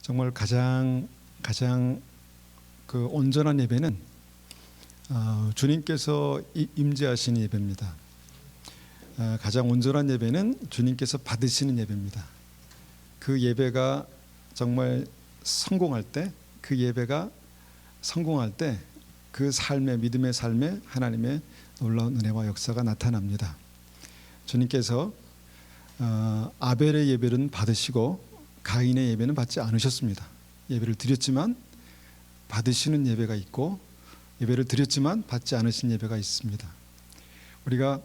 정말 가장 그 온전한 예배는 주님께서 임재하시는 예배입니다. 가장 온전한 예배는 주님께서 받으시는 예배입니다. 그 예배가 정말 성공할 때, 그 예배가 성공할 때 그 삶의 믿음의 삶에 하나님의 놀라운 은혜와 역사가 나타납니다. 주님께서 아벨의 예배는 받으시고 가인의 예배는 받지 않으셨습니다. 예배를 드렸지만 받으시는 예배가 있고 예배를 드렸지만 받지 않으신 예배가 있습니다. 우리가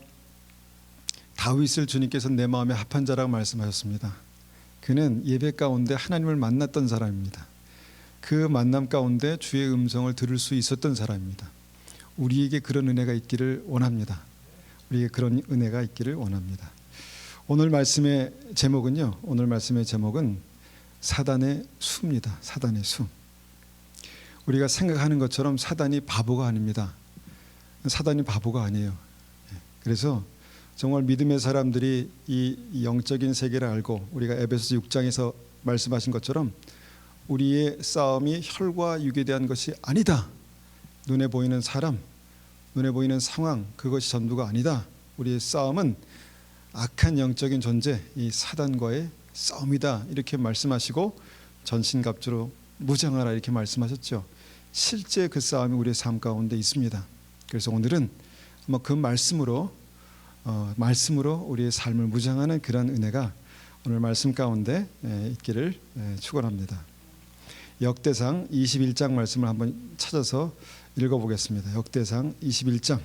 다윗을 주님께서 내 마음에 합한 자라고 말씀하셨습니다. 그는 예배 가운데 하나님을 만났던 사람입니다. 그 만남 가운데 주의 음성을 들을 수 있었던 사람입니다. 우리에게 그런 은혜가 있기를 원합니다. 우리에게 그런 은혜가 있기를 원합니다. 오늘 말씀의 제목은요. 오늘 말씀의 제목은 사단의 수입니다. 사단의 수. 우리가 생각하는 것처럼 사단이 바보가 아닙니다. 사단이 바보가 아니에요. 그래서 정말 믿음의 사람들이 이 영적인 세계를 알고 우리가 에베소서 6장에서 말씀하신 것처럼 우리의 싸움이 혈과 육에 대한 것이 아니다. 눈에 보이는 사람, 눈에 보이는 상황, 그것이 전부가 아니다. 우리의 싸움은 악한 영적인 존재, 이 사단과의 싸움이다. 이렇게 말씀하시고 전신갑주로 무장하라 이렇게 말씀하셨죠. 실제 그 싸움이 우리의 삶 가운데 있습니다. 그래서 오늘은 그 말씀으로 우리의 삶을 무장하는 그런 은혜가 오늘 말씀 가운데 있기를 축원합니다. 역대상 21장 말씀을 한번 찾아서 읽어보겠습니다. 역대상 21장.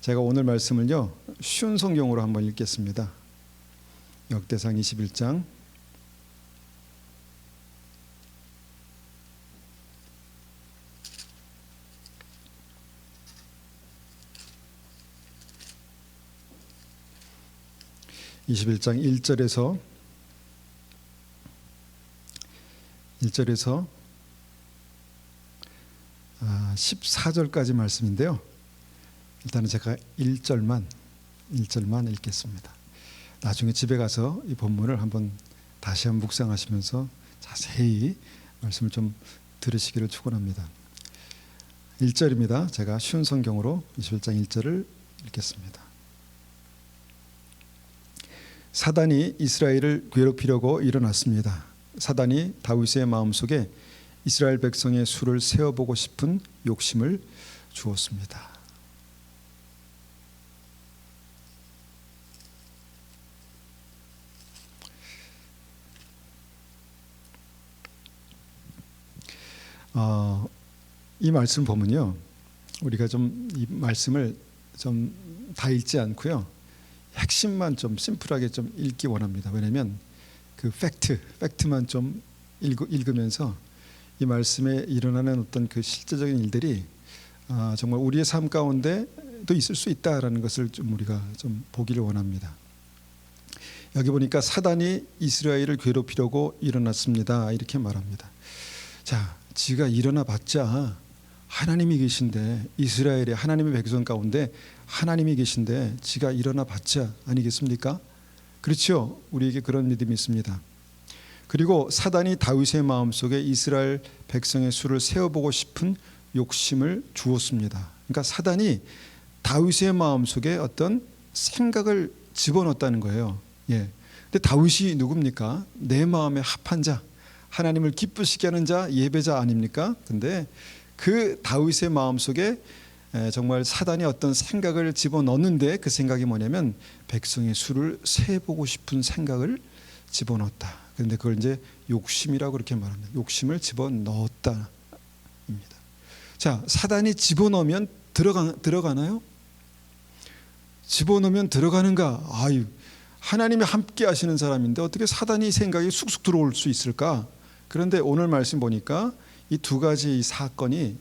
제가 오늘 말씀을요 쉬운 성경으로 한번 읽겠습니다. 역대상 21장 1절에서 14절까지 말씀인데요. 일단은 제가 1절만 읽겠습니다. 나중에 집에 가서 이 본문을 한번 다시 한번 묵상하시면서 자세히 말씀을 좀 들으시기를 축원합니다. 1절입니다. 제가 쉬운 성경으로 21장 1절을 읽겠습니다. 사단이 이스라엘을 괴롭히려고 일어났습니다. 사단이 다윗의 마음속에 이스라엘 백성의 수를 세어보고 싶은 욕심을 주었습니다. 이 말씀 보면요, 우리가 좀 이 말씀을 좀 다 읽지 않고요, 핵심만 좀 심플하게 좀 읽기 원합니다. 왜냐하면 그 팩트만 좀 읽으면서 이 말씀에 일어나는 어떤 그 실제적인 일들이 정말 우리의 삶 가운데도 있을 수 있다라는 것을 좀 우리가 좀 보기를 원합니다. 여기 보니까 사단이 이스라엘을 괴롭히려고 일어났습니다. 이렇게 말합니다. 자, 지가 일어나 봤자 하나님이 계신데, 이스라엘의 하나님의 백성 가운데 하나님이 계신데 지가 일어나 봤자 아니겠습니까? 그렇죠. 우리에게 그런 믿음이 있습니다. 그리고 사단이 다윗의 마음속에 이스라엘 백성의 수를 세어보고 싶은 욕심을 주었습니다. 그러니까 사단이 다윗의 마음속에 어떤 생각을 집어넣었다는 거예요. 예. 근데 다윗이 누굽니까? 내 마음에 합한 자, 하나님을 기쁘시게 하는 자, 예배자 아닙니까? 근데 그 다윗의 마음속에 정말 사단이 어떤 생각을 집어넣는데, 그 생각이 뭐냐면 백성의 수를 세보고 싶은 생각을 집어넣었다. 그런데 그걸 이제 욕심이라고 그렇게 말합니다. 욕심을 집어넣었다입니다. 자, 사단이 집어넣으면 들어가나요? 집어넣으면 들어가는가? 아유, 하나님이 함께 하시는 사람인데 어떻게 사단이 생각이 쑥쑥 들어올 수 있을까? 그런데 오늘 말씀 보니까 이 두 가지 사건이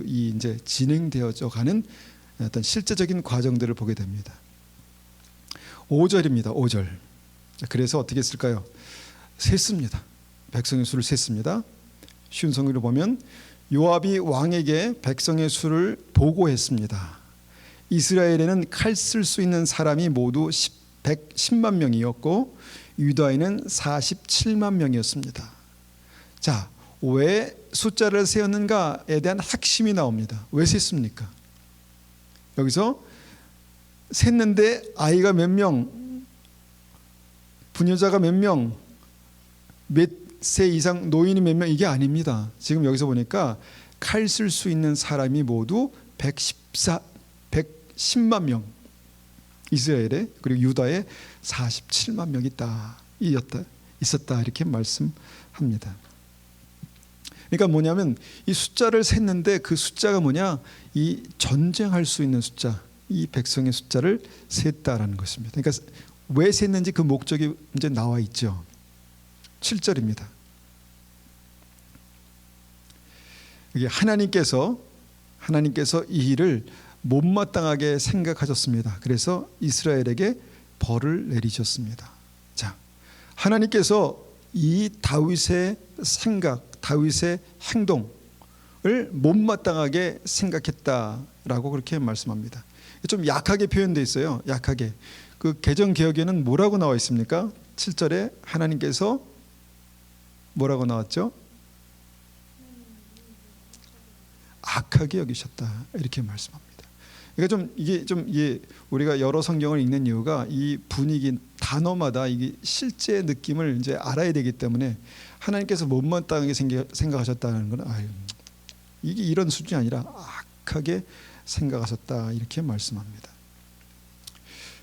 이제 진행되어져 가는 어떤 실제적인 과정들을 보게 됩니다. 5절입니다. 5절. 그래서 어떻게 했을까요? 셌습니다. 백성의 수를 셌습니다. 쉬운 성경으로 보면 요압이 왕에게 백성의 수를 보고했습니다. 이스라엘에는 칼 쓸 수 있는 사람이 모두 110만 명이었고 유다인은 47만 명이었습니다. 자, 왜 숫자를 세었는가에 대한 핵심이 나옵니다. 왜 셌습니까? 여기서 셌는데 아이가 몇 명, 부녀자가 몇 명, 몇 세 이상 노인이 몇 명, 이게 아닙니다. 지금 여기서 보니까 칼 쓸 수 있는 사람이 모두 110만 명, 이스라엘에, 그리고 유다에 47만 명이 있었다 이렇게 말씀합니다. 그러니까 뭐냐면 이 숫자를 셌는데 그 숫자가 뭐냐, 이 전쟁할 수 있는 숫자, 이 백성의 숫자를 셌다라는 것입니다. 그러니까 왜 셌는지 그 목적이 이제 나와 있죠. 7절입니다. 이게 하나님께서 이 일을 못마땅하게 생각하셨습니다. 그래서 이스라엘에게 벌을 내리셨습니다. 자, 하나님께서 이 다윗의 생각, 다윗의 행동을 못마땅하게 생각했다라고 그렇게 말씀합니다. 좀 약하게 표현되어 있어요. 약하게. 그 개정개혁에는 뭐라고 나와 있습니까? 7절에 하나님께서 뭐라고 나왔죠? 악하게 여기셨다 이렇게 말씀합니다. 그러니까 이게 우리가 여러 성경을 읽는 이유가 이 분위기 단어마다 이게 실제 느낌을 이제 알아야 되기 때문에 하나님께서 못마땅하게 생각하셨다는 건 이게 이런 수준이 아니라 악하게 생각하셨다 이렇게 말씀합니다.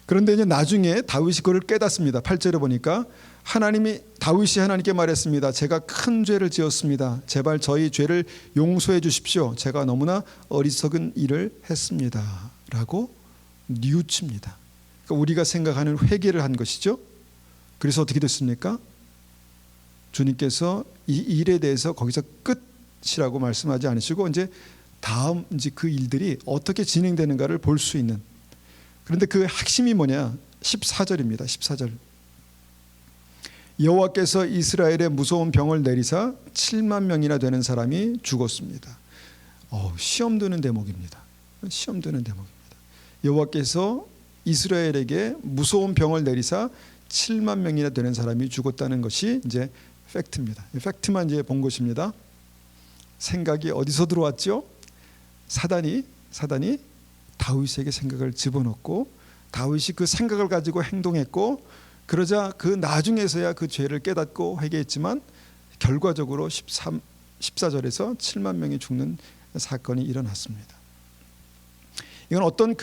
그런데 이제 나중에 다윗이 그걸 깨닫습니다. 8절에 보니까 다윗이 하나님께 말했습니다. 제가 큰 죄를 지었습니다. 제발 저희 죄를 용서해 주십시오. 제가 너무나 어리석은 일을 했습니다. 라고 뉘우칩니다. 그러니까 우리가 생각하는 회개를 한 것이죠. 그래서 어떻게 됐습니까? 주님께서 이 일에 대해서 거기서 끝이라고 말씀하지 않으시고 이제 다음 이제 그 일들이 어떻게 진행되는가를 볼 수 있는, 그런데 그 핵심이 뭐냐? 14절입니다. 14절. 여호와께서 이스라엘에 무서운 병을 내리사 7만 명이나 되는 사람이 죽었습니다. 시험 드는 대목입니다. 시험 드는 대목입니다. 여호와께서 이스라엘에게 무서운 병을 내리사 7만 명이나 되는 사람이 죽었다는 것이 이제 팩트입니다. 팩트만 이제 본 것입니다. 생각이 어디서 들어왔죠? 사단이 다윗에게 생각을 집어넣고 다윗이 그 생각을 가지고 행동했고, 그러자 그 나중에서야 그 죄를 깨닫고 회개했지만 결과적으로 14절에서 7만 명이 죽는 사건이 일어났습니다. 이건 어떤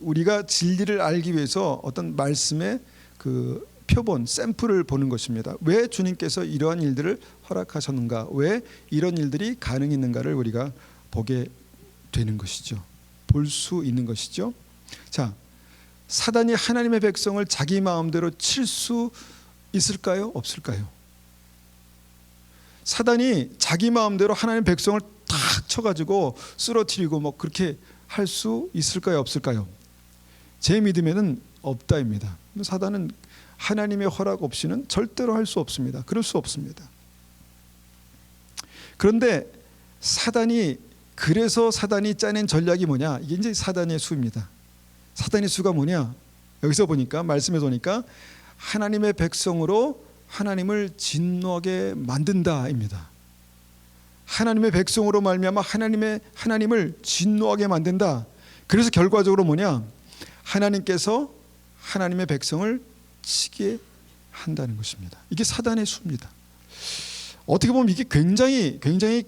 우리가 진리를 알기 위해서 어떤 말씀의 그 표본, 샘플을 보는 것입니다. 왜 주님께서 이러한 일들을 허락하셨는가, 왜 이런 일들이 가능했는가를 우리가 보게 되는 것이죠. 볼 수 있는 것이죠. 자, 사단이 하나님의 백성을 자기 마음대로 칠 수 있을까요? 없을까요? 사단이 자기 마음대로 하나님의 백성을 탁 쳐가지고 쓰러뜨리고 뭐 그렇게 할 수 있을까요? 없을까요? 제 믿음에는 없다입니다. 사단은 하나님의 허락 없이는 절대로 할 수 없습니다. 그럴 수 없습니다. 그런데 그래서 사단이 짜낸 전략이 뭐냐? 이게 이제 사단의 수입니다. 사단의 수가 뭐냐? 여기서 보니까, 말씀에 보니까 하나님의 백성으로 하나님을 진노하게 만든다입니다. 하나님의 백성으로 말미암아 하나님을 진노하게 만든다. 그래서 결과적으로 뭐냐? 하나님께서 하나님의 백성을 치게 한다는 것입니다. 이게 사단의 수입니다. 어떻게 보면 이게 굉장히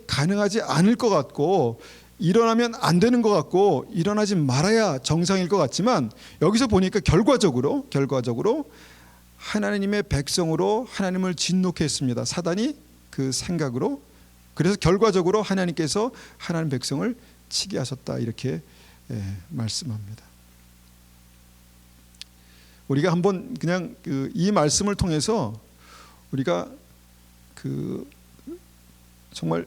가능하지 않을 것 같고, 일어나면 안 되는 것 같고, 일어나지 말아야 정상일 것 같지만, 여기서 보니까 결과적으로 하나님의 백성으로 하나님을 진노케 했습니다. 사단이 그 생각으로. 그래서 결과적으로 하나님께서 하나님 백성을 치게 하셨다 이렇게 말씀합니다. 우리가 한번 그냥 이 말씀을 통해서 우리가 정말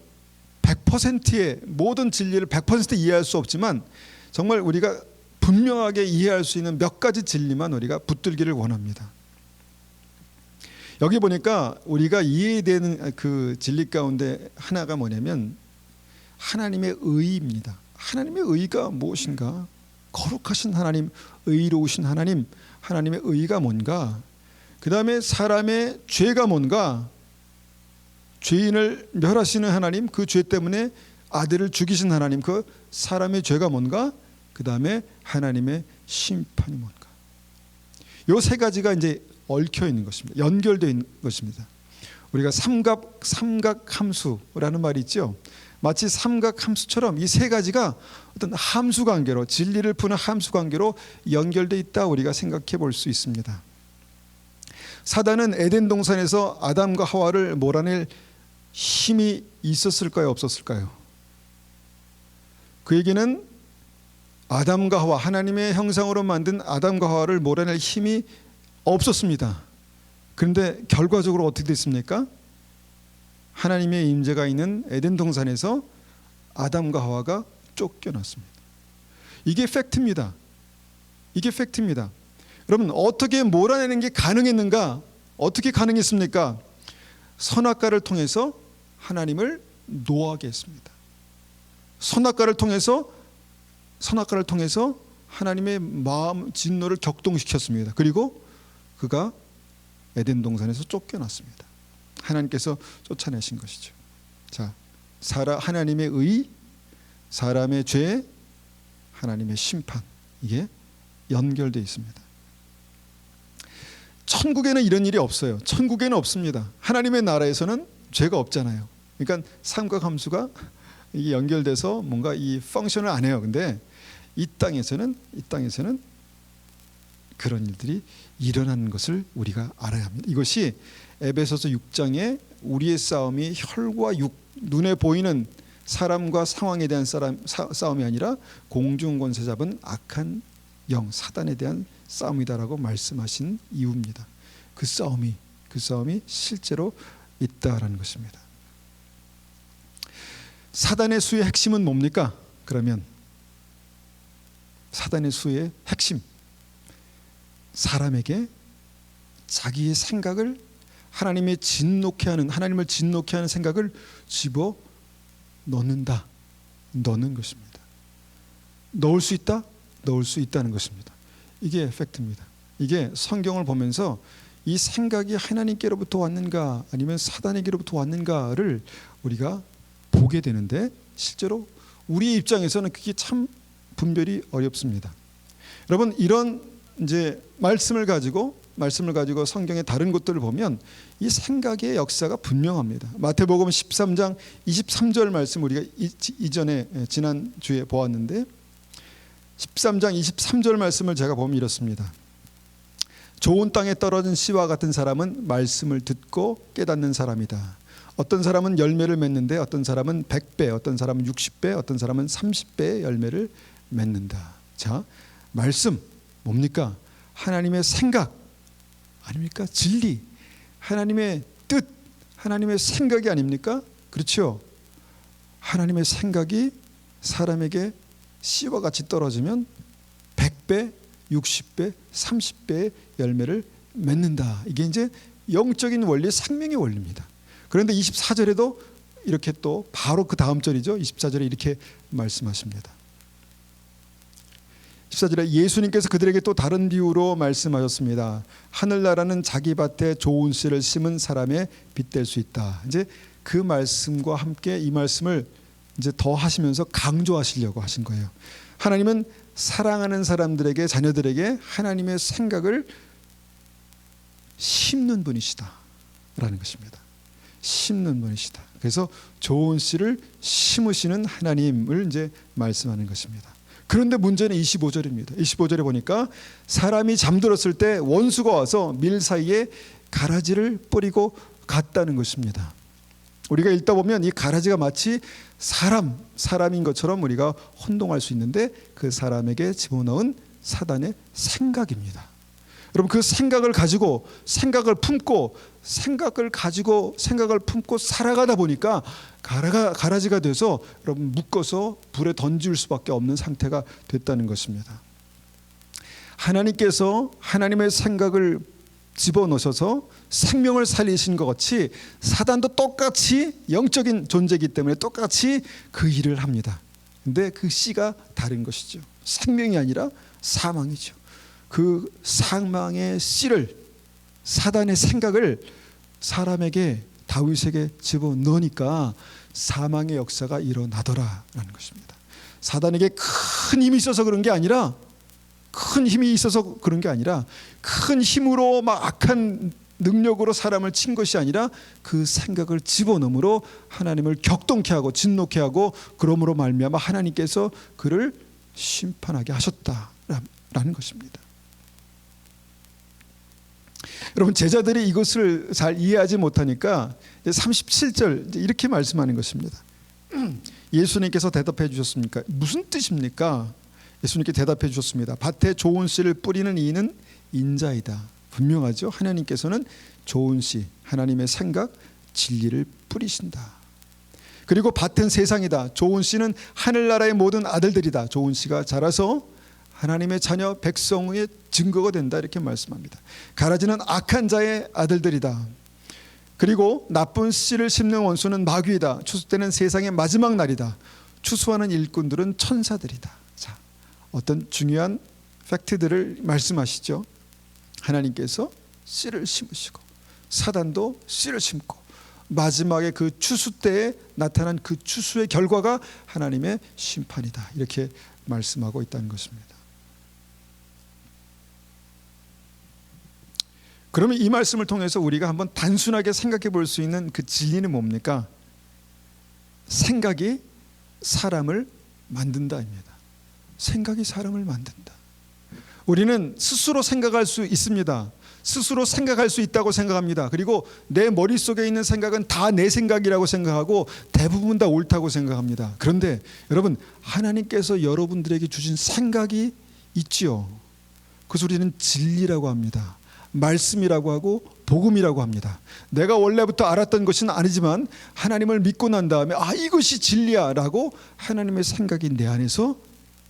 100%의 모든 진리를 100% 이해할 수 없지만 정말 우리가 분명하게 이해할 수 있는 몇 가지 진리만 우리가 붙들기를 원합니다. 여기 보니까 우리가 이해되는 그 진리 가운데 하나가 뭐냐면 하나님의 의입니다. 하나님의 의가 무엇인가? 거룩하신 하나님, 의로우신 하나님, 하나님의 의가 뭔가? 그 다음에 사람의 죄가 뭔가, 죄인을 멸하시는 하나님, 그 죄 때문에 아들을 죽이신 하나님, 그 사람의 죄가 뭔가, 그 다음에 하나님의 심판이 뭔가. 요 세 가지가 이제 얽혀 있는 것입니다. 연결되어 있는 것입니다. 우리가 삼각함수라는 말이 있죠. 마치 삼각함수처럼 이 세 가지가 어떤 함수관계로, 진리를 푸는 함수관계로 연결되어 있다, 우리가 생각해 볼 수 있습니다. 사단은 에덴 동산에서 아담과 하와를 몰아낼 힘이 있었을까요, 없었을까요? 그에게는 아담과 하와, 하나님의 형상으로 만든 아담과 하와를 몰아낼 힘이 없었습니다. 그런데 결과적으로 어떻게 됐습니까? 하나님의 임재가 있는 에덴 동산에서 아담과 하와가 쫓겨났습니다. 이게 팩트입니다. 이게 팩트입니다. 여러분, 어떻게 몰아내는 게 가능했는가? 어떻게 가능했습니까? 선악과를 통해서 하나님을 노하게 했습니다. 선악과를 통해서 하나님의 마음, 진노를 격동시켰습니다. 그리고 그가 에덴 동산에서 쫓겨났습니다. 하나님께서 쫓아내신 것이죠. 자, 하나님의 의, 사람의 죄, 하나님의 심판, 이게 연결되어 있습니다. 천국에는 이런 일이 없어요. 천국에는 없습니다. 하나님의 나라에서는 죄가 없잖아요. 그러니까 삼각함수가 이게 연결돼서 뭔가 이 펑션을 안 해요. 근데 이 땅에서는 그런 일들이 일어나는 것을 우리가 알아야 합니다. 이것이 에베소서 6장에 우리의 싸움이 혈과 육, 눈에 보이는 사람과 상황에 대한 싸움이 아니라 공중권세 잡은 악한 영, 사단에 대한 싸움이다라고 말씀하신 이유입니다. 그 싸움이 실제로 있다라는 것입니다. 사단의 수의 핵심은 뭡니까? 그러면 사단의 수의 핵심, 사람에게 자기의 생각을 하나님을 진노케 하는 생각을 집어 넣는 것입니다. 넣을 수 있다? 넣을 수 있다는 것입니다. 이게 팩트입니다. 이게 성경을 보면서 이 생각이 하나님께로부터 왔는가 아니면 사단에게로부터 왔는가를 우리가 보게 되는데, 실제로 우리 입장에서는 그게 참 분별이 어렵습니다. 여러분, 이런 이제 말씀을 가지고 성경의 다른 곳들을 보면 이 생각의 역사가 분명합니다. 마태복음 13장 23절 말씀 우리가 이전에 지난 주에 보았는데, 13장 23절 말씀을 제가 보면 이렇습니다. 좋은 땅에 떨어진 씨와 같은 사람은 말씀을 듣고 깨닫는 사람이다. 어떤 사람은 열매를 맺는데 어떤 사람은 100배, 어떤 사람은 60배, 어떤 사람은 30배의 열매를 맺는다. 자, 말씀 뭡니까? 하나님의 생각 아닙니까? 진리, 하나님의 뜻, 하나님의 생각이 아닙니까? 그렇죠? 하나님의 생각이 사람에게 씨와 같이 떨어지면 100배, 60배, 30배의 열매를 맺는다. 이게 이제 영적인 원리, 생명의 원리입니다. 그런데 24절에도 이렇게 또 바로 그 다음 절이죠. 24절에 이렇게 말씀하십니다. 14절에 예수님께서 그들에게 또 다른 비유로 말씀하셨습니다. 하늘나라는 자기 밭에 좋은 씨를 심은 사람의 빗될 수 있다. 이제 그 말씀과 함께 이 말씀을 이제 더 하시면서 강조하시려고 하신 거예요. 하나님은 사랑하는 사람들에게, 자녀들에게 하나님의 생각을 심는 분이시다라는 것입니다. 심는 분이시다. 그래서 좋은 씨를 심으시는 하나님을 이제 말씀하는 것입니다. 그런데 문제는 25절입니다. 25절에 보니까 사람이 잠들었을 때 원수가 와서 밀 사이에 가라지를 뿌리고 갔다는 것입니다. 우리가 읽다 보면 이 가라지가 마치 사람인 것처럼 우리가 혼동할 수 있는데, 그 사람에게 집어넣은 사단의 생각입니다. 여러분, 그 생각을 가지고 생각을 품고 살아가다 보니까 가라지가 돼서 여러분 묶어서 불에 던질 수밖에 없는 상태가 됐다는 것입니다. 하나님께서 하나님의 생각을 집어넣으셔서 생명을 살리신 것 같이 사단도 똑같이 영적인 존재이기 때문에 똑같이 그 일을 합니다. 근데 그 씨가 다른 것이죠. 생명이 아니라 사망이죠. 그 사망의 씨를 사단의 생각을 사람에게, 다윗에게 집어넣으니까 사망의 역사가 일어나더라라는 것입니다. 사단에게 큰 힘이 있어서 그런 게 아니라, 큰 힘으로 막 악한 능력으로 사람을 친 것이 아니라 그 생각을 집어넣음으로 하나님을 격동케 하고 진노케 하고, 그러므로 말미암아 하나님께서 그를 심판하게 하셨다라는 것입니다. 여러분, 제자들이 이것을 잘 이해하지 못하니까 37절 이렇게 말씀하는 것입니다. 예수님께서 대답해 주셨습니까? 무슨 뜻입니까? 예수님께 대답해 주셨습니다. 밭에 좋은 씨를 뿌리는 이는 인자이다. 분명하죠. 하나님께서는 좋은 씨, 하나님의 생각, 진리를 뿌리신다. 그리고 밭은 세상이다. 좋은 씨는 하늘나라의 모든 아들들이다. 좋은 씨가 자라서 하나님의 자녀 백성의 증거가 된다, 이렇게 말씀합니다. 가라지는 악한 자의 아들들이다. 그리고 나쁜 씨를 심는 원수는 마귀이다. 추수 때는 세상의 마지막 날이다. 추수하는 일꾼들은 천사들이다. 자, 어떤 중요한 팩트들을 말씀하시죠. 하나님께서 씨를 심으시고 사단도 씨를 심고, 마지막에 그 추수 때에 나타난 그 추수의 결과가 하나님의 심판이다, 이렇게 말씀하고 있다는 것입니다. 그러면 이 말씀을 통해서 우리가 한번 단순하게 생각해 볼 수 있는 그 진리는 뭡니까? 생각이 사람을 만든다입니다. 생각이 사람을 만든다. 우리는 스스로 생각할 수 있습니다. 스스로 생각할 수 있다고 생각합니다. 그리고 내 머릿속에 있는 생각은 다 내 생각이라고 생각하고 대부분 다 옳다고 생각합니다. 그런데 여러분, 하나님께서 여러분들에게 주신 생각이 있지요. 그것을 우리는 진리라고 합니다. 말씀이라고 하고 복음이라고 합니다. 내가 원래부터 알았던 것은 아니지만 하나님을 믿고 난 다음에 이것이 진리야 라고 하나님의 생각이 내 안에서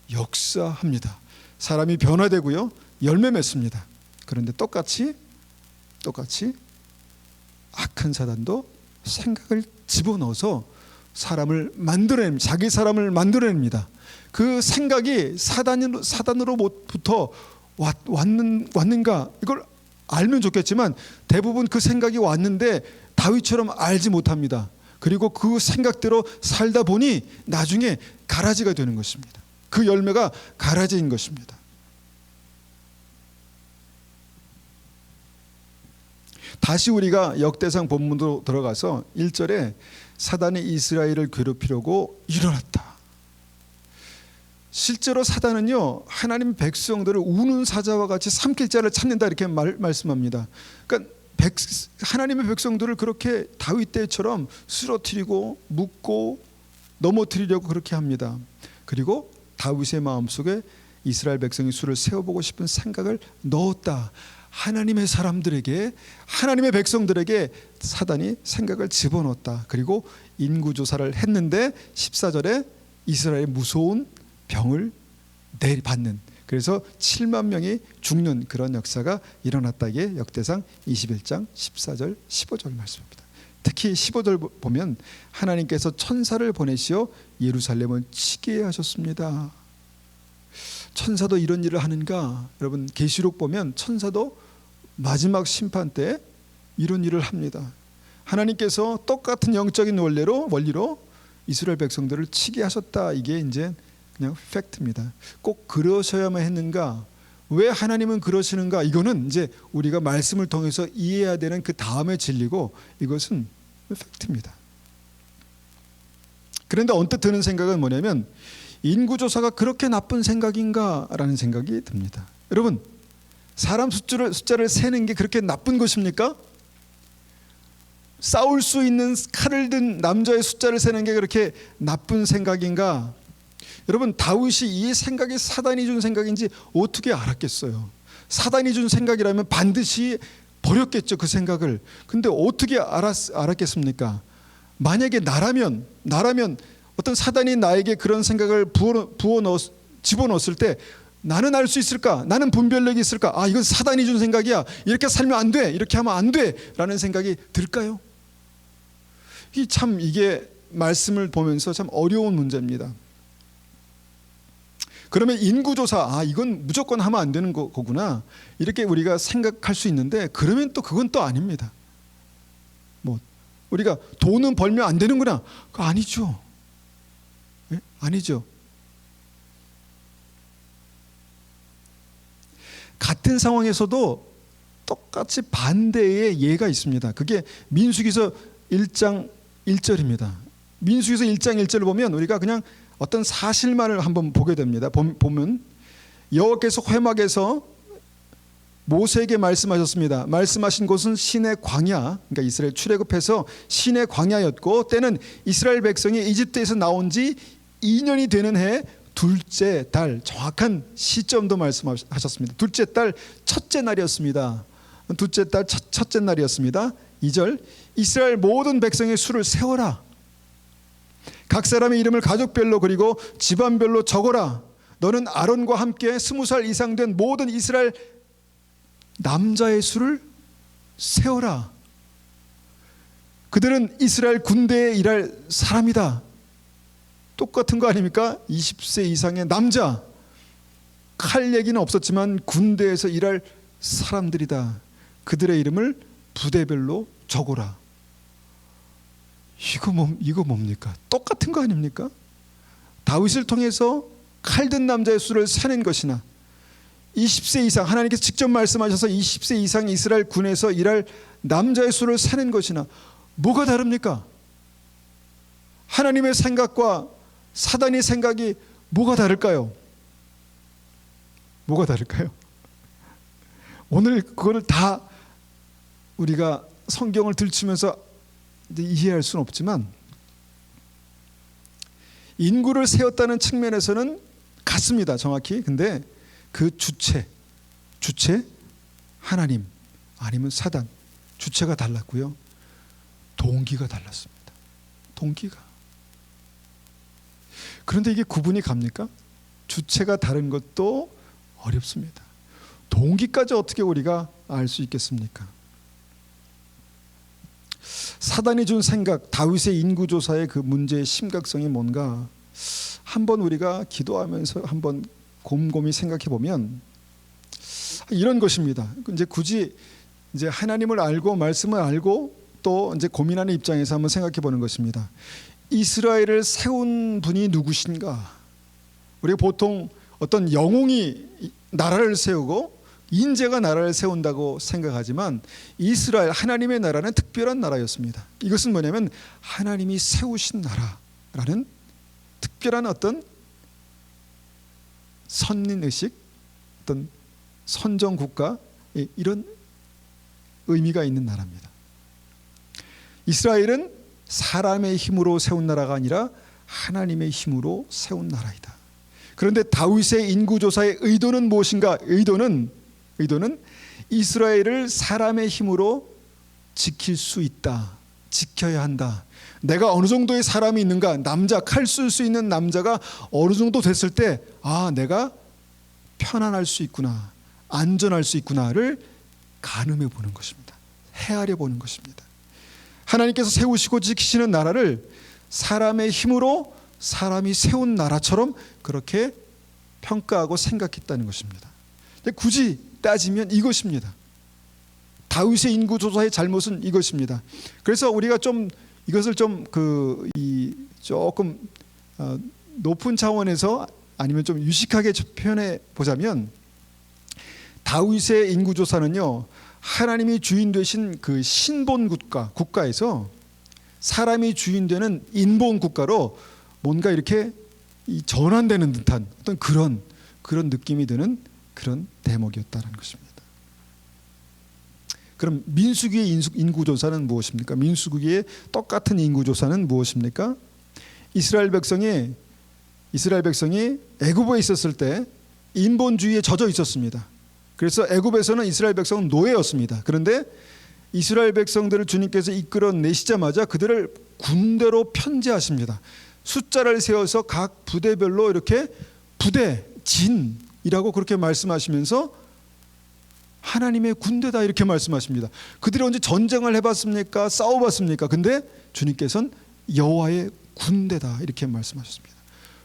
역사합니다. 사람이 변화되고요, 열매 맺습니다. 그런데 똑같이 악한 사단도 생각을 집어넣어서 사람을 만들어냅니다. 자기 사람을 만들어냅니다. 그 생각이 사단으로부터 왔는가, 이걸 알면 좋겠지만 대부분 그 생각이 왔는데 다윗처럼 알지 못합니다. 그리고 그 생각대로 살다 보니 나중에 가라지가 되는 것입니다. 그 열매가 가라지인 것입니다. 다시 우리가 역대상 본문으로 들어가서 1절에 사단이 이스라엘을 괴롭히려고 일어났다. 실제로 사단은요, 하나님 백성들을 우는 사자와 같이 삼킬 자를 찾는다, 이렇게 말씀합니다. 그러니까 하나님의 백성들을 그렇게 다윗 때처럼 쓰러뜨리고 묶고 넘어뜨리려고 그렇게 합니다. 그리고 다윗의 마음속에 이스라엘 백성이 수를 세워보고 싶은 생각을 넣었다. 하나님의 사람들에게, 하나님의 백성들에게 사단이 생각을 집어넣었다. 그리고 인구조사를 했는데 14절에 이스라엘의 무서운 병을 받는, 그래서 7만 명이 죽는 그런 역사가 일어났다. 이게 역대상 21장 14절 15절 말씀입니다. 특히 15절 보면 하나님께서 천사를 보내시어 예루살렘을 치게 하셨습니다. 천사도 이런 일을 하는가? 여러분, 계시록 보면 천사도 마지막 심판 때 이런 일을 합니다. 하나님께서 똑같은 영적인 원리로 이스라엘 백성들을 치게 하셨다. 이게 이제 그냥 팩트입니다. 꼭 그러셔야만 했는가? 왜 하나님은 그러시는가? 이거는 이제 우리가 말씀을 통해서 이해해야 되는 그 다음의 진리고, 이것은 팩트입니다. 그런데 언뜻 드는 생각은 뭐냐면, 인구조사가 그렇게 나쁜 생각인가? 라는 생각이 듭니다. 여러분, 사람 숫자를 세는 게 그렇게 나쁜 것입니까? 싸울 수 있는 칼을 든 남자의 숫자를 세는 게 그렇게 나쁜 생각인가? 여러분, 다윗이 이 생각이 사단이 준 생각인지 어떻게 알았겠어요? 사단이 준 생각이라면 반드시 버렸겠죠, 그 생각을. 근데 어떻게 알았겠습니까? 만약에 나라면 어떤 사단이 나에게 그런 생각을 집어넣었을 때 나는 알 수 있을까? 나는 분별력이 있을까? 이건 사단이 준 생각이야. 이렇게 살면 안 돼. 이렇게 하면 안 돼. 라는 생각이 들까요? 이게 말씀을 보면서 참 어려운 문제입니다. 그러면 인구조사, 이건 무조건 하면 안 되는 거구나, 이렇게 우리가 생각할 수 있는데, 그러면 또 그건 또 아닙니다. 뭐 우리가 돈은 벌면 안 되는구나, 그거 아니죠. 네? 아니죠. 같은 상황에서도 똑같이 반대의 예가 있습니다. 그게 민수기서 1장 1절입니다. 민수기서 1장 1절을 보면 우리가 그냥 어떤 사실만을 한번 보게 됩니다. 보면 여호와께서 회막에서 모세에게 말씀하셨습니다. 말씀하신 곳은 신의 광야, 그러니까 이스라엘 출애굽해서 신의 광야였고, 때는 이스라엘 백성이 이집트에서 나온 지 2년이 되는 해 둘째 달, 정확한 시점도 말씀하셨습니다. 둘째 달 첫째 날이었습니다. 둘째 달 첫째 날이었습니다. 2절, 이스라엘 모든 백성의 수를 세워라. 각 사람의 이름을 가족별로 그리고 집안별로 적어라. 너는 아론과 함께 20살 이상 된 모든 이스라엘 남자의 수를 세워라. 그들은 이스라엘 군대에 일할 사람이다. 똑같은 거 아닙니까? 20세 이상의 남자, 칼 얘기는 없었지만 군대에서 일할 사람들이다. 그들의 이름을 부대별로 적어라. 이거 뭡니까? 똑같은 거 아닙니까? 다윗을 통해서 칼든 남자의 수를 세는 것이나 20세 이상, 하나님께서 직접 말씀하셔서 20세 이상 이스라엘 군에서 일할 남자의 수를 세는 것이나 뭐가 다릅니까? 하나님의 생각과 사단의 생각이 뭐가 다를까요? 뭐가 다를까요? 오늘 그거를 다 우리가 성경을 들추면서 이해할 수는 없지만, 인구를 세웠다는 측면에서는 같습니다, 정확히. 근데 그 주체 하나님 아니면 사단, 주체가 달랐고요, 동기가 달랐습니다. 동기가. 그런데 이게 구분이 갑니까? 주체가 다른 것도 어렵습니다. 동기까지 어떻게 우리가 알 수 있겠습니까? 사단이 준 생각, 다윗의 인구조사의 그 문제의 심각성이 뭔가 한번 우리가 기도하면서 한번 곰곰이 생각해 보면 이런 것입니다. 이제 굳이 이제 하나님을 알고 말씀을 알고 또 이제 고민하는 입장에서 한번 생각해 보는 것입니다. 이스라엘을 세운 분이 누구신가? 우리가 보통 어떤 영웅이 나라를 세우고 인재가 나라를 세운다고 생각하지만, 이스라엘, 하나님의 나라는 특별한 나라였습니다. 이것은 뭐냐면 하나님이 세우신 나라라는 특별한 어떤 선민의식, 어떤 선정국가, 이런 의미가 있는 나라입니다. 이스라엘은 사람의 힘으로 세운 나라가 아니라 하나님의 힘으로 세운 나라이다. 그런데 다윗의 인구조사의 의도는 무엇인가? 의도는 이스라엘을 사람의 힘으로 지킬 수 있다, 지켜야 한다. 내가 어느 정도의 사람이 있는가, 남자, 칼 쓸 수 있는 남자가 어느 정도 됐을 때, 내가 편안할 수 있구나, 안전할 수 있구나를 가늠해 보는 것입니다. 헤아려 보는 것입니다. 하나님께서 세우시고 지키시는 나라를 사람의 힘으로 사람이 세운 나라처럼 그렇게 평가하고 생각했다는 것입니다. 근데 굳이 따지면 이것입니다. 다윗의 인구조사의 잘못은 이것입니다. 그래서 우리가 좀 이것을 조금 높은 차원에서 아니면 좀 유식하게 표현해 보자면, 다윗의 인구조사는요, 하나님이 주인 되신 그 신본 국가에서 사람이 주인 되는 인본 국가로 뭔가 이렇게 전환되는 듯한 어떤 그런 느낌이 드는 그런 대목이었다는 것입니다. 그럼 민수기의 인구조사는 무엇입니까? 민수기의 똑같은 인구조사는 무엇입니까? 이스라엘 백성이 애굽에 있었을 때 인본주의에 젖어 있었습니다. 그래서 애굽에서는 이스라엘 백성은 노예였습니다. 그런데 이스라엘 백성들을 주님께서 이끌어내시자마자 그들을 군대로 편제하십니다. 숫자를 세워서 각 부대별로 이렇게 부대, 진이라고 그렇게 말씀하시면서 하나님의 군대다 이렇게 말씀하십니다. 그들이 언제 전쟁을 해봤습니까? 싸워봤습니까? 근데 주님께서는 여호와의 군대다 이렇게 말씀하셨습니다.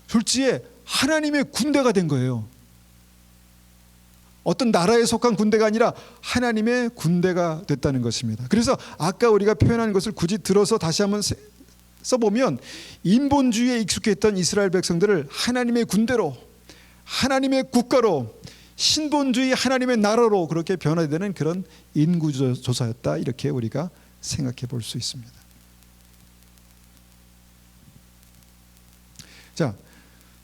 졸지에 하나님의 군대가 된 거예요. 어떤 나라에 속한 군대가 아니라 하나님의 군대가 됐다는 것입니다. 그래서 아까 우리가 표현한 것을 굳이 들어서 다시 한번 써보면 인본주의에 익숙했던 이스라엘 백성들을 하나님의 군대로, 하나님의 국가로, 신본주의 하나님의 나라로 그렇게 변화되는 그런 인구조사였다, 이렇게 우리가 생각해 볼 수 있습니다. 자,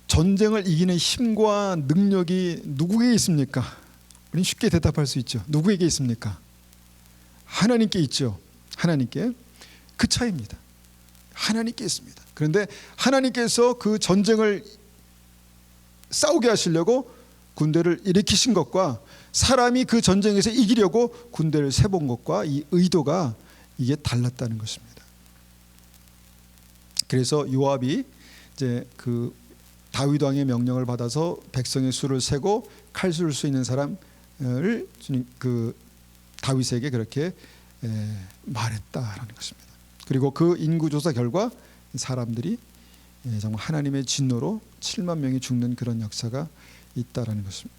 전쟁을 이기는 힘과 능력이 누구에게 있습니까? 우리는 쉽게 대답할 수 있죠. 누구에게 있습니까? 하나님께 있죠. 하나님께. 그 차이입니다. 하나님께 있습니다. 그런데 하나님께서 그 전쟁을 싸우게 하시려고 군대를 일으키신 것과 사람이 그 전쟁에서 이기려고 군대를 세본 것과 이 의도가 이게 달랐다는 것입니다. 그래서 요압이 이제 그 다윗 왕의 명령을 받아서 백성의 수를 세고 칼 쏠 수 있는 사람을 그 다윗에게 그렇게 말했다라는 것입니다. 그리고 그 인구조사 결과 사람들이 정말 하나님의 진노로 7만 명이 죽는 그런 역사가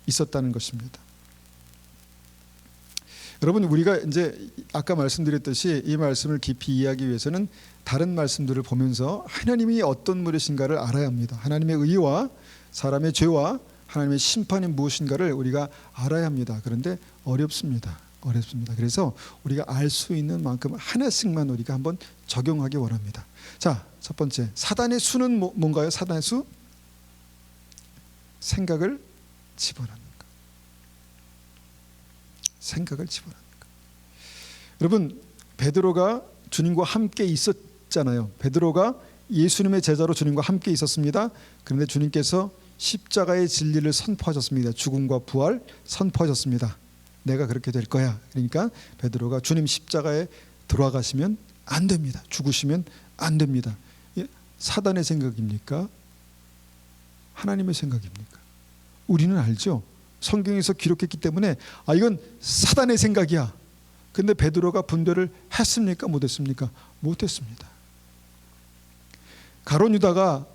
있었다는 것입니다. 여러분, 우리가 이제 아까 말씀드렸듯이 이 말씀을 깊이 이해하기 위해서는 다른 말씀들을 보면서 하나님이 어떤 분이신가를 알아야 합니다. 하나님의 의와 사람의 죄와 하나님의 심판이 무엇인가를 우리가 알아야 합니다. 그런데 어렵습니다. 그래서 우리가 알 수 있는 만큼 하나씩만 우리가 한번 적용하기 원합니다. 자, 첫 번째, 사단의 수는 뭔가요? 사단의 수? 생각을 집어넣는 것. 생각을 집어넣는 것. 여러분, 베드로가 주님과 함께 있었잖아요. 베드로가 예수님의 제자로 주님과 함께 있었습니다. 그런데 주님께서 십자가의 진리를 선포하셨습니다. 죽음과 부활 선포하셨습니다. 내가 그렇게 될 거야. 그러니까 베드로가 주님 십자가에 돌아가시면 안 됩니다. 죽으시면 안 됩니다. 사단의 생각입니까? 하나님의 생각입니까? 우리는 알죠. 성경에서 기록했기 때문에 이건 사단의 생각이야. 근데 베드로가 분별을 했습니까? 못했습니까? 못했습니다. 가룟 유다가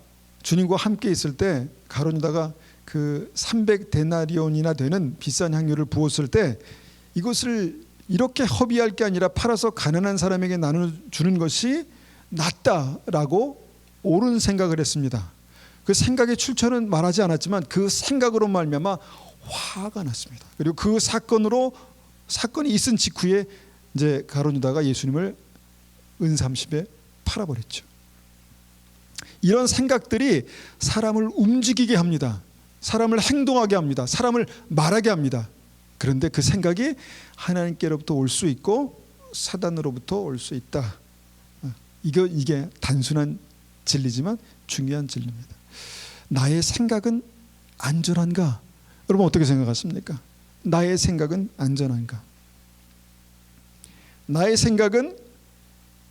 주님과 함께 있을 때 가룟 유다가 그 300데나리온이나 되는 비싼 향유를 부었을 때 이것을 이렇게 허비할 게 아니라 팔아서 가난한 사람에게 나눠주는 것이 낫다라고 옳은 생각을 했습니다. 그 생각의 출처는 말하지 않았지만 그 생각으로 말미암아 화가 났습니다. 그리고 그 사건이 있은 직후에 이제 가룟 유다가 예수님을 은30에 팔아버렸죠. 이런 생각들이 사람을 움직이게 합니다. 사람을 행동하게 합니다. 사람을 말하게 합니다. 그런데 그 생각이 하나님께로부터 올 수 있고 사단으로부터 올 수 있다. 이게 단순한 진리지만 중요한 진리입니다. 나의 생각은 안전한가? 여러분 어떻게 생각하십니까? 나의 생각은 안전한가? 나의 생각은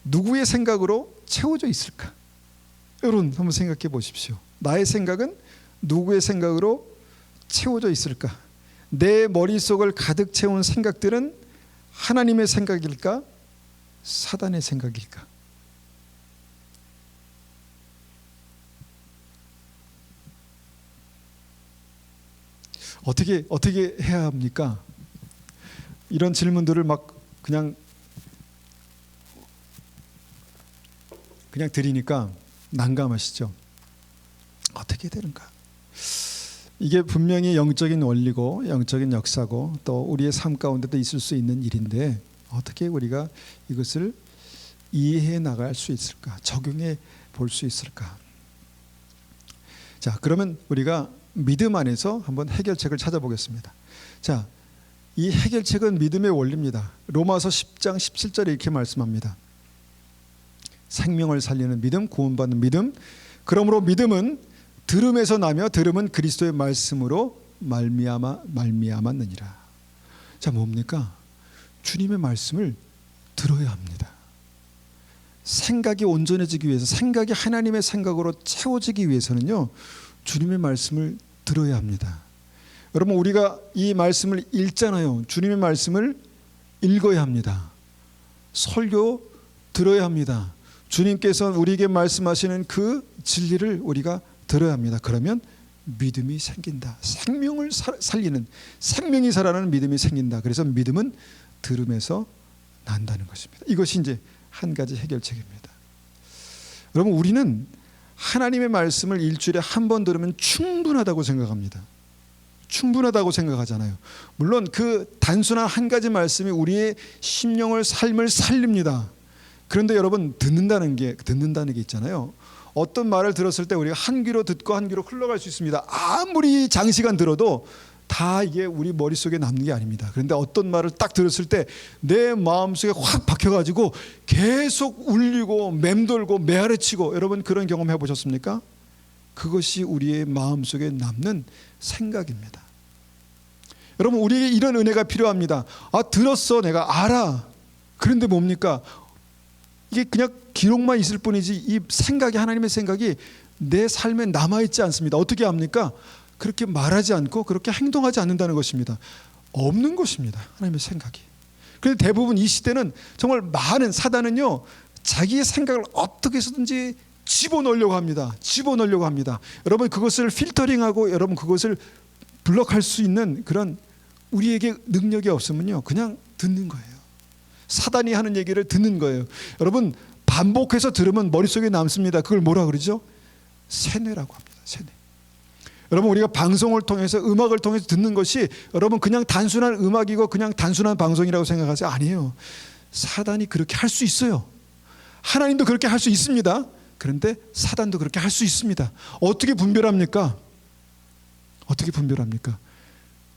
누구의 생각으로 채워져 있을까? 여러분 한번 생각해 보십시오. 나의 생각은 누구의 생각으로 채워져 있을까? 내 머릿속을 가득 채운 생각들은 하나님의 생각일까? 사단의 생각일까? 어떻게 해야 합니까? 이런 질문들을 막 그냥 드리니까 난감하시죠? 어떻게 되는가? 이게 분명히 영적인 원리고 영적인 역사고 또 우리의 삶 가운데도 있을 수 있는 일인데 어떻게 우리가 이것을 이해해 나갈 수 있을까? 적용해 볼 수 있을까? 자, 그러면 우리가 믿음 안에서 한번 해결책을 찾아보겠습니다. 자, 이 해결책은 믿음의 원리입니다. 로마서 10장 17절에 이렇게 말씀합니다. 생명을 살리는 믿음, 구원받는 믿음. 그러므로 믿음은 들음에서 나며 들음은 그리스도의 말씀으로 말미암았느니라. 자, 뭡니까? 주님의 말씀을 들어야 합니다. 생각이 온전해지기 위해서, 생각이 하나님의 생각으로 채워지기 위해서는요, 주님의 말씀을 들어야 합니다. 여러분, 우리가 이 말씀을 읽잖아요. 주님의 말씀을 읽어야 합니다. 설교 들어야 합니다. 주님께서 우리에게 말씀하시는 그 진리를 우리가 들어야 합니다. 그러면 믿음이 생긴다. 생명을 살리는, 생명이 살아나는 믿음이 생긴다. 그래서 믿음은 들음에서 난다는 것입니다. 이것이 이제 한 가지 해결책입니다. 여러분, 우리는 하나님의 말씀을 일주일에 한 번 들으면 충분하다고 생각합니다. 충분하다고 생각하잖아요. 물론 그 단순한 한 가지 말씀이 우리의 심령을, 삶을 살립니다. 그런데 여러분, 듣는다는 게 있잖아요. 어떤 말을 들었을 때 우리가 한 귀로 듣고 한 귀로 흘러갈 수 있습니다. 아무리 장시간 들어도 다 이게 우리 머릿속에 남는 게 아닙니다. 그런데 어떤 말을 딱 들었을 때 내 마음속에 확 박혀가지고 계속 울리고 맴돌고 메아리치고, 여러분 그런 경험 해보셨습니까? 그것이 우리의 마음속에 남는 생각입니다. 여러분, 우리에게 이런 은혜가 필요합니다. 들었어, 내가 알아. 그런데 뭡니까? 이게 그냥 기록만 있을 뿐이지 이 생각이, 하나님의 생각이 내 삶에 남아있지 않습니다. 어떻게 합니까? 그렇게 말하지 않고 그렇게 행동하지 않는다는 것입니다. 없는 것입니다, 하나님의 생각이. 그런데 대부분 이 시대는 정말 많은 사단은요, 자기의 생각을 어떻게 해서든지 집어넣으려고 합니다. 집어넣으려고 합니다. 여러분, 그것을 필터링하고 여러분 그것을 블록할 수 있는 그런 우리에게 능력이 없으면요, 그냥 듣는 거예요. 사단이 하는 얘기를 듣는 거예요. 여러분, 반복해서 들으면 머릿속에 남습니다. 그걸 뭐라 그러죠? 세뇌라고 합니다. 세뇌. 여러분, 우리가 방송을 통해서, 음악을 통해서 듣는 것이 여러분 그냥 단순한 음악이고 그냥 단순한 방송이라고 생각하세요? 아니에요. 사단이 그렇게 할 수 있어요. 하나님도 그렇게 할 수 있습니다. 그런데 사단도 그렇게 할 수 있습니다. 어떻게 분별합니까? 어떻게 분별합니까?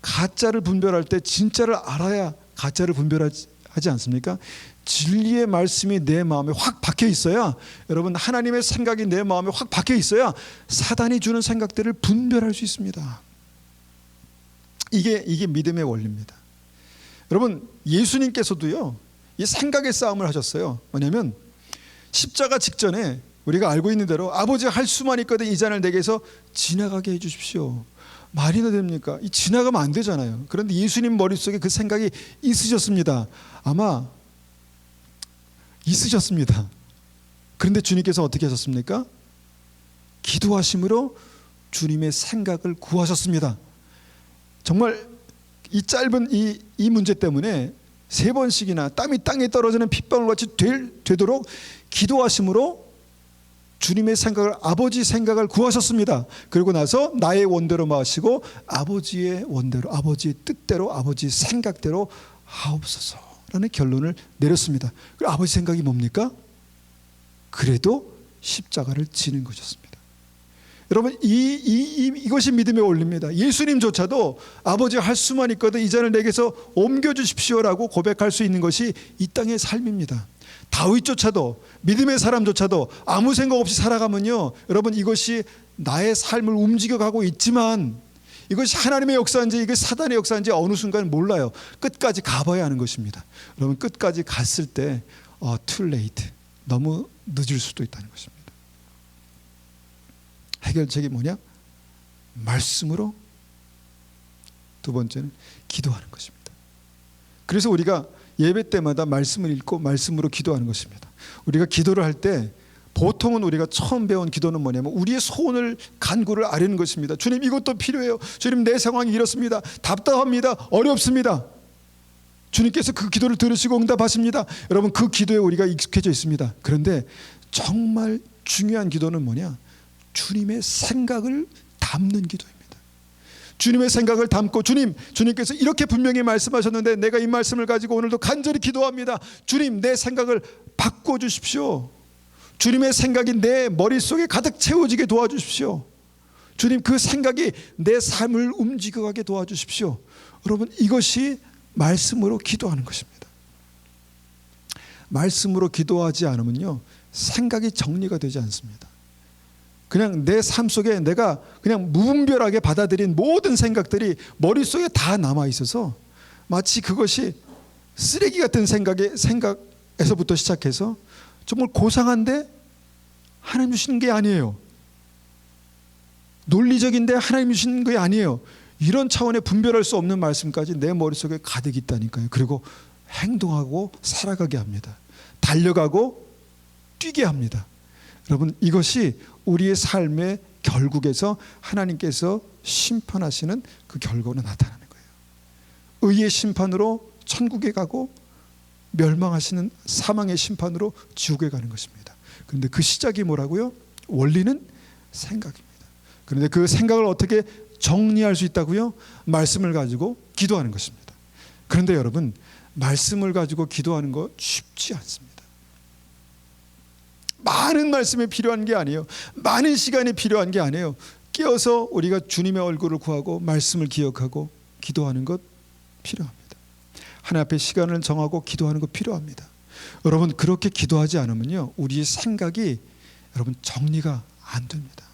가짜를 분별할 때 진짜를 알아야 가짜를 분별하지 않습니까? 진리의 말씀이 내 마음에 확 박혀 있어야, 여러분 하나님의 생각이 내 마음에 확 박혀 있어야 사단이 주는 생각들을 분별할 수 있습니다. 이게 믿음의 원리입니다. 여러분, 예수님께서도요, 이 생각의 싸움을 하셨어요. 뭐냐면 십자가 직전에 우리가 알고 있는 대로 아버지, 할 수만 있거든 이 잔을 내게서 지나가게 해주십시오. 말이나 됩니까? 이 지나가면 안 되잖아요. 그런데 예수님 머릿속에 그 생각이 있으셨습니다. 아마 있으셨습니다. 그런데 주님께서 어떻게 하셨습니까? 기도하심으로 주님의 생각을 구하셨습니다. 정말 이 짧은 이 문제 때문에 3번씩이나 땀이 땅에 떨어지는 핏방울같이 되도록 기도하심으로 주님의 생각을, 아버지 생각을 구하셨습니다. 그리고 나서 나의 원대로 마시고 아버지의 원대로, 아버지의 뜻대로, 아버지의 생각대로 하옵소서라는 결론을 내렸습니다. 그리고 아버지 생각이 뭡니까? 그래도 십자가를 지는 것이었습니다. 여러분, 이것이 믿음의 원리입니다. 예수님조차도 아버지, 할 수만 있거든 이 잔을 내게서 옮겨주십시오라고 고백할 수 있는 것이 이 땅의 삶입니다. 다윗조차도, 믿음의 사람조차도 아무 생각 없이 살아가면요, 여러분 이것이 나의 삶을 움직여가고 있지만 이것이 하나님의 역사인지 이게 사단의 역사인지 어느 순간 몰라요. 끝까지 가봐야 하는 것입니다. 여러분, 끝까지 갔을 때 too late, 너무 늦을 수도 있다는 것입니다. 해결책이 뭐냐? 말씀으로, 두 번째는 기도하는 것입니다. 그래서 우리가 예배 때마다 말씀을 읽고 말씀으로 기도하는 것입니다. 우리가 기도를 할 때 보통은 우리가 처음 배운 기도는 뭐냐면 우리의 소원을, 간구를 아뢰는 것입니다. 주님, 이것도 필요해요. 주님, 내 상황이 이렇습니다. 답답합니다. 어렵습니다. 주님께서 그 기도를 들으시고 응답하십니다. 여러분, 그 기도에 우리가 익숙해져 있습니다. 그런데 정말 중요한 기도는 뭐냐? 주님의 생각을 담는 기도입니다. 주님의 생각을 담고, 주님께서 이렇게 분명히 말씀하셨는데 내가 이 말씀을 가지고 오늘도 간절히 기도합니다. 주님, 내 생각을 바꿔주십시오. 주님의 생각이 내 머릿속에 가득 채워지게 도와주십시오. 주님, 그 생각이 내 삶을 움직여가게 도와주십시오. 여러분, 이것이 말씀으로 기도하는 것입니다. 말씀으로 기도하지 않으면요, 생각이 정리가 되지 않습니다. 그냥 내 삶 속에 내가 그냥 무분별하게 받아들인 모든 생각들이 머릿속에 다 남아 있어서 마치 그것이 쓰레기 같은 생각에서부터 시작해서 정말 고상한데 하나님 주시는 게 아니에요. 논리적인데 하나님 주시는 게 아니에요. 이런 차원의 분별할 수 없는 말씀까지 내 머릿속에 가득 있다니까요. 그리고 행동하고 살아가게 합니다. 달려가고 뛰게 합니다. 여러분, 이것이 우리의 삶의 결국에서 하나님께서 심판하시는 그 결과로 나타나는 거예요. 의의 심판으로 천국에 가고 멸망하시는 사망의 심판으로 지옥에 가는 것입니다. 그런데 그 시작이 뭐라고요? 원리는 생각입니다. 그런데 그 생각을 어떻게 정리할 수 있다고요? 말씀을 가지고 기도하는 것입니다. 그런데 여러분, 말씀을 가지고 기도하는 거 쉽지 않습니다. 많은 말씀이 필요한 게 아니에요. 많은 시간이 필요한 게 아니에요. 깨어서 우리가 주님의 얼굴을 구하고 말씀을 기억하고 기도하는 것 필요합니다. 하나님 앞에 시간을 정하고 기도하는 것 필요합니다. 여러분, 그렇게 기도하지 않으면요, 우리의 생각이 여러분 정리가 안 됩니다.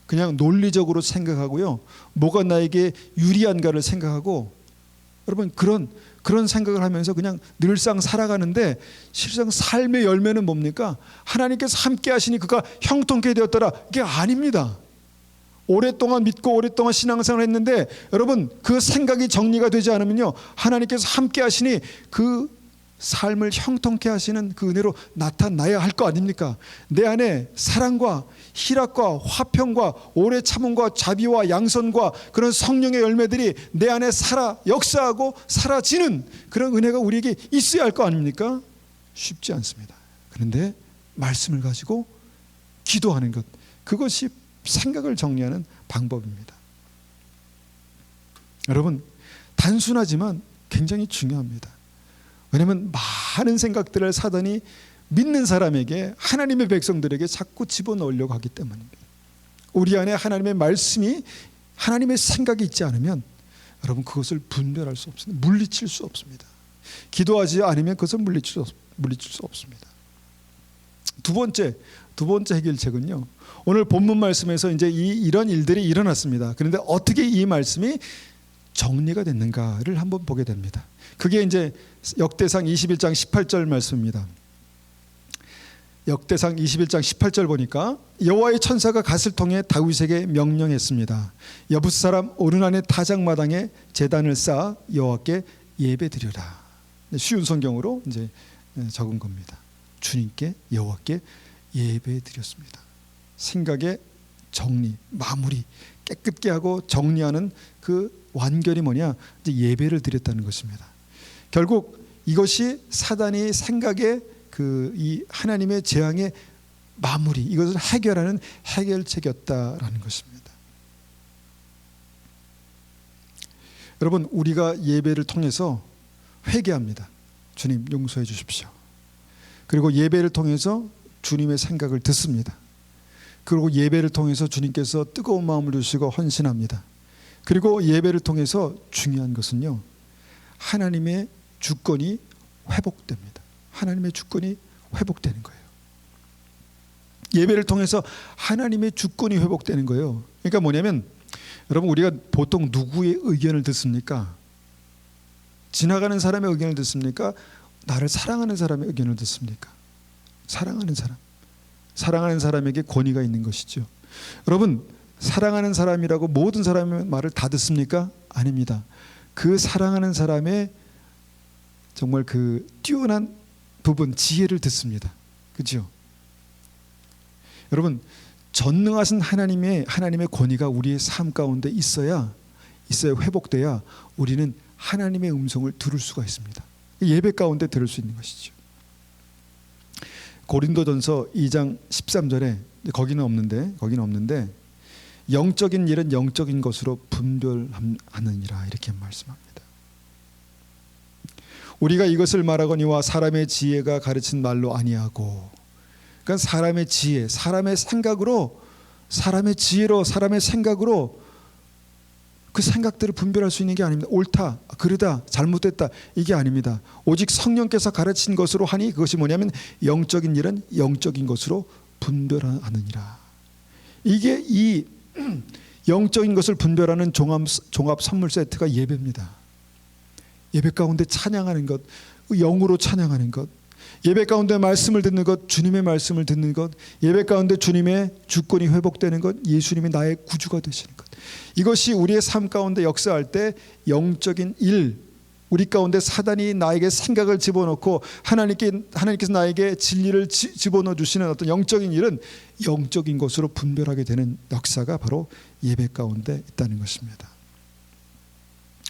그냥 논리적으로 생각하고요, 뭐가 나에게 유리한가를 생각하고, 여러분 그런 생각을 하면서 그냥 늘상 살아가는데, 실상 삶의 열매는 뭡니까? 하나님께서 함께 하시니 그가 형통케 되었더라. 이게 아닙니다. 오랫동안 믿고 오랫동안 신앙생활을 했는데, 여러분 그 생각이 정리가 되지 않으면요, 하나님께서 함께 하시니 그 삶을 형통케 하시는 그 은혜로 나타나야 할 거 아닙니까? 내 안에 사랑과 희락과 화평과 오래 참음과 자비와 양선과 그런 성령의 열매들이 내 안에 역사하고 사라지는 그런 은혜가 우리에게 있어야 할 거 아닙니까? 쉽지 않습니다. 그런데 말씀을 가지고 기도하는 것, 그것이 생각을 정리하는 방법입니다. 여러분, 단순하지만 굉장히 중요합니다. 왜냐하면 많은 생각들을 사단이 믿는 사람에게, 하나님의 백성들에게 자꾸 집어넣으려고 하기 때문입니다. 우리 안에 하나님의 말씀이, 하나님의 생각이 있지 않으면 여러분 그것을 분별할 수 없습니다. 물리칠 수 없습니다. 기도하지 않으면 그것을 물리칠 수 없습니다. 두 번째 해결책은요, 오늘 본문 말씀에서 이제 이런 일들이 일어났습니다. 그런데 어떻게 이 말씀이 정리가 됐는가를 한번 보게 됩니다. 그게 이제 역대상 21장 18절 말씀입니다. 역대상 21장 18절 보니까 여호와의 천사가 갓을 통해 다윗에게 명령했습니다. 여부스 사람 오르난의 타작마당에 제단을 쌓아 여호와께 예배드려라. 쉬운 성경으로 이제 적은 겁니다. 주님께, 여호와께 예배드렸습니다. 생각의 정리, 마무리, 깨끗게 하고 정리하는 그 완결이 뭐냐? 이제 예배를 드렸다는 것입니다. 결국 이것이 사단이 생각의 이 하나님의 재앙의 마무리, 이것을 해결하는 해결책이었다라는 것입니다. 여러분, 우리가 예배를 통해서 회개합니다. 주님 용서해 주십시오. 그리고 예배를 통해서 주님의 생각을 듣습니다. 그리고 예배를 통해서 주님께서 뜨거운 마음을 주시고 헌신합니다. 그리고 예배를 통해서 중요한 것은요, 하나님의 주권이 회복됩니다. 하나님의 주권이 회복되는 거예요. 예배를 통해서 하나님의 주권이 회복되는 거예요. 그러니까 뭐냐면, 여러분 우리가 보통 누구의 의견을 듣습니까? 지나가는 사람의 의견을 듣습니까? 나를 사랑하는 사람의 의견을 듣습니까? 사랑하는 사람에게 권위가 있는 것이죠. 여러분, 사랑하는 사람이라고 모든 사람의 말을 다 듣습니까? 아닙니다. 그 사랑하는 사람의 정말 그 뛰어난 부분, 지혜를 듣습니다. 그렇죠? 여러분, 전능하신 하나님의 권위가 우리의 삶 가운데 있어야 회복돼야 우리는 하나님의 음성을 들을 수가 있습니다. 예배 가운데 들을 수 있는 것이죠. 고린도전서 2장 13절에 거기는 없는데 영적인 일은 영적인 것으로 분별하느니라, 이렇게 말씀합니다. 우리가 이것을 말하거니와 사람의 지혜가 가르친 말로 아니하고, 그러니까 사람의 지혜, 사람의 생각으로, 사람의 지혜로, 사람의 생각으로 그 생각들을 분별할 수 있는 게 아닙니다. 옳다, 그르다, 잘못됐다, 이게 아닙니다. 오직 성령께서 가르친 것으로 하니 그것이 뭐냐면 영적인 일은 영적인 것으로 분별하느니라. 이게 이 영적인 것을 분별하는 종합 선물 세트가 예배입니다. 예배 가운데 찬양하는 것, 영으로 찬양하는 것, 예배 가운데 말씀을 듣는 것, 주님의 말씀을 듣는 것, 예배 가운데 주님의 주권이 회복되는 것, 예수님이 나의 구주가 되시는 것, 이것이 우리의 삶 가운데 역사할 때 영적인 일, 우리 가운데 사단이 나에게 생각을 집어넣고 하나님께서 나에게 진리를 집어넣어 주시는 어떤 영적인 일은 영적인 것으로 분별하게 되는 역사가 바로 예배 가운데 있다는 것입니다.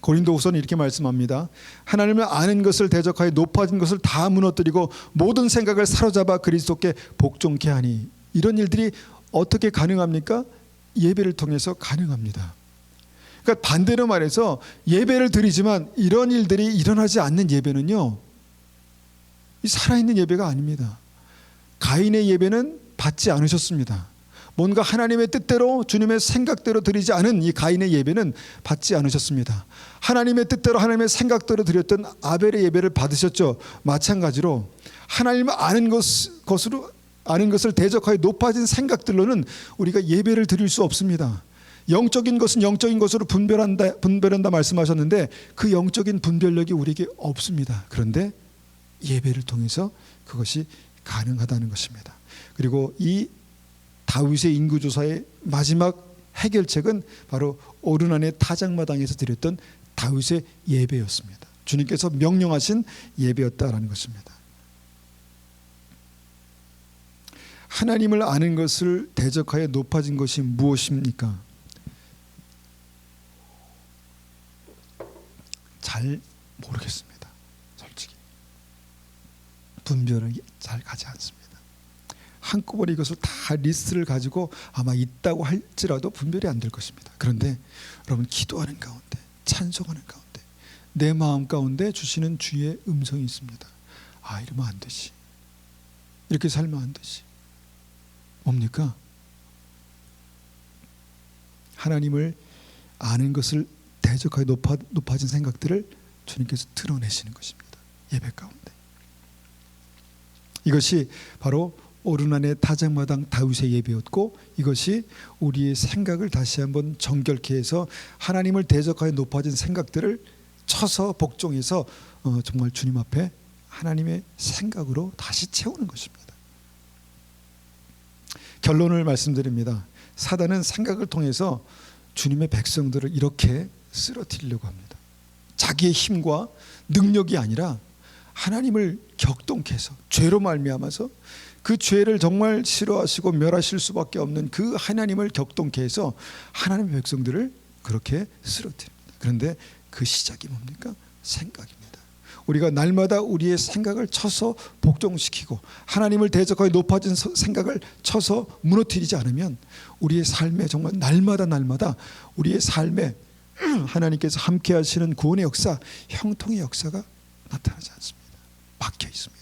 고린도후서는 이렇게 말씀합니다. 하나님을 아는 것을 대적하여 높아진 것을 다 무너뜨리고 모든 생각을 사로잡아 그리스도께 복종케 하니. 이런 일들이 어떻게 가능합니까? 예배를 통해서 가능합니다. 그러니까 반대로 말해서 예배를 드리지만 이런 일들이 일어나지 않는 예배는요, 이 살아있는 예배가 아닙니다. 가인의 예배는 받지 않으셨습니다. 뭔가 하나님의 뜻대로 주님의 생각대로 드리지 않은 이 가인의 예배는 받지 않으셨습니다. 하나님의 뜻대로 하나님의 생각대로 드렸던 아벨의 예배를 받으셨죠. 마찬가지로 하나님을 아는 것을 대적하여 높아진 생각들로는 우리가 예배를 드릴 수 없습니다. 영적인 것은 영적인 것으로 분별한다 말씀하셨는데 그 영적인 분별력이 우리에게 없습니다. 그런데 예배를 통해서 그것이 가능하다는 것입니다. 그리고 이 다윗의 인구조사의 마지막 해결책은 바로 오르난의 타작마당에서 드렸던 다윗의 예배였습니다. 주님께서 명령하신 예배였다라는 것입니다. 하나님을 아는 것을 대적하여 높아진 것이 무엇입니까? 잘 모르겠습니다. 솔직히 분별이 잘 가지 않습니다. 한꺼번에 이것을 다 리스트를 가지고 아마 있다고 할지라도 분별이 안 될 것입니다. 그런데 여러분, 기도하는 가운데, 찬송하는 가운데 내 마음 가운데 주시는 주의 음성이 있습니다. 아, 이러면 안 되지, 이렇게 살면 안 되지. 뭡니까? 하나님을 아는 것을 대적하여 높아진 생각들을 주님께서 드러내시는 것입니다. 예배 가운데. 이것이 바로 오르난의 타작마당 다윗의 예배였고, 이것이 우리의 생각을 다시 한번 정결케 해서 하나님을 대적하여 높아진 생각들을 쳐서 복종해서 정말 주님 앞에 하나님의 생각으로 다시 채우는 것입니다. 결론을 말씀드립니다. 사단은 생각을 통해서 주님의 백성들을 이렇게 쓰러뜨리려고 합니다. 자기의 힘과 능력이 아니라 하나님을 격동케 해서, 죄로 말미암아서 그 죄를 정말 싫어하시고 멸하실 수밖에 없는 그 하나님을 격동케 해서 하나님의 백성들을 그렇게 쓰러뜨립니다. 그런데 그 시작이 뭡니까? 생각입니다. 우리가 날마다 우리의 생각을 쳐서 복종시키고 하나님을 대적하여 높아진 생각을 쳐서 무너뜨리지 않으면 우리의 삶에 정말 날마다 우리의 삶에 하나님께서 함께 하시는 구원의 역사, 형통의 역사가 나타나지 않습니다. 막혀 있습니다.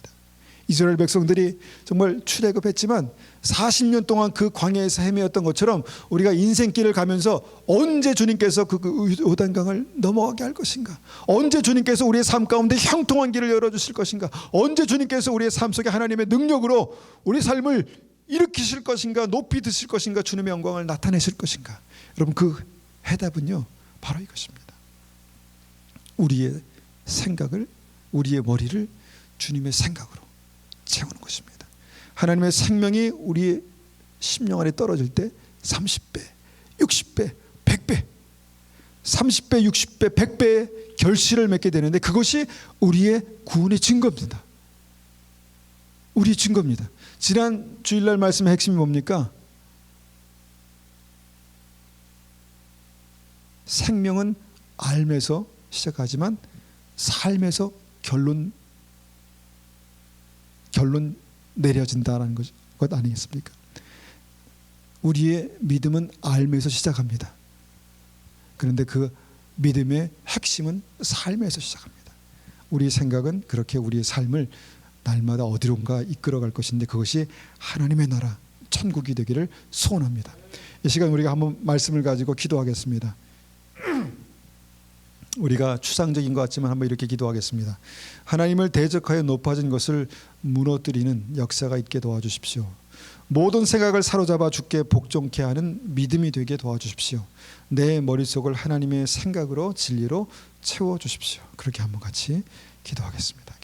이스라엘 백성들이 정말 출애굽했지만 40년 동안 그 광야에서 헤매었던 것처럼 우리가 인생길을 가면서 언제 주님께서 그 요단강을 넘어가게 할 것인가, 언제 주님께서 우리의 삶 가운데 형통한 길을 열어주실 것인가, 언제 주님께서 우리의 삶 속에 하나님의 능력으로 우리 삶을 일으키실 것인가, 높이 드실 것인가, 주님의 영광을 나타내실 것인가. 여러분, 그 해답은요, 바로 이것입니다. 우리의 생각을, 우리의 머리를 주님의 생각으로 채우는 것입니다. 하나님의 생명이 우리의 심령 안에 떨어질 때 30배, 60배, 100배, 30배, 60배, 100배의 결실을 맺게 되는데 그것이 우리의 구원의 증거입니다. 우리의 증거입니다. 지난 주일날 말씀의 핵심이 뭡니까? 생명은 알면서 시작하지만 삶에서 결론 내려진다라는 것 아니겠습니까? 우리의 믿음은 알면서 시작합니다. 그런데 그 믿음의 핵심은 삶에서 시작합니다. 우리의 생각은 그렇게 우리의 삶을 날마다 어디론가 이끌어갈 것인데 그것이 하나님의 나라, 천국이 되기를 소원합니다. 이 시간 우리가 한번 말씀을 가지고 기도하겠습니다. 우리가 추상적인 것 같지만 한번 이렇게 기도하겠습니다. 하나님을 대적하여 높아진 것을 무너뜨리는 역사가 있게 도와주십시오. 모든 생각을 사로잡아 주께 복종케 하는 믿음이 되게 도와주십시오. 내 머릿속을 하나님의 생각으로, 진리로 채워주십시오. 그렇게 한번 같이 기도하겠습니다.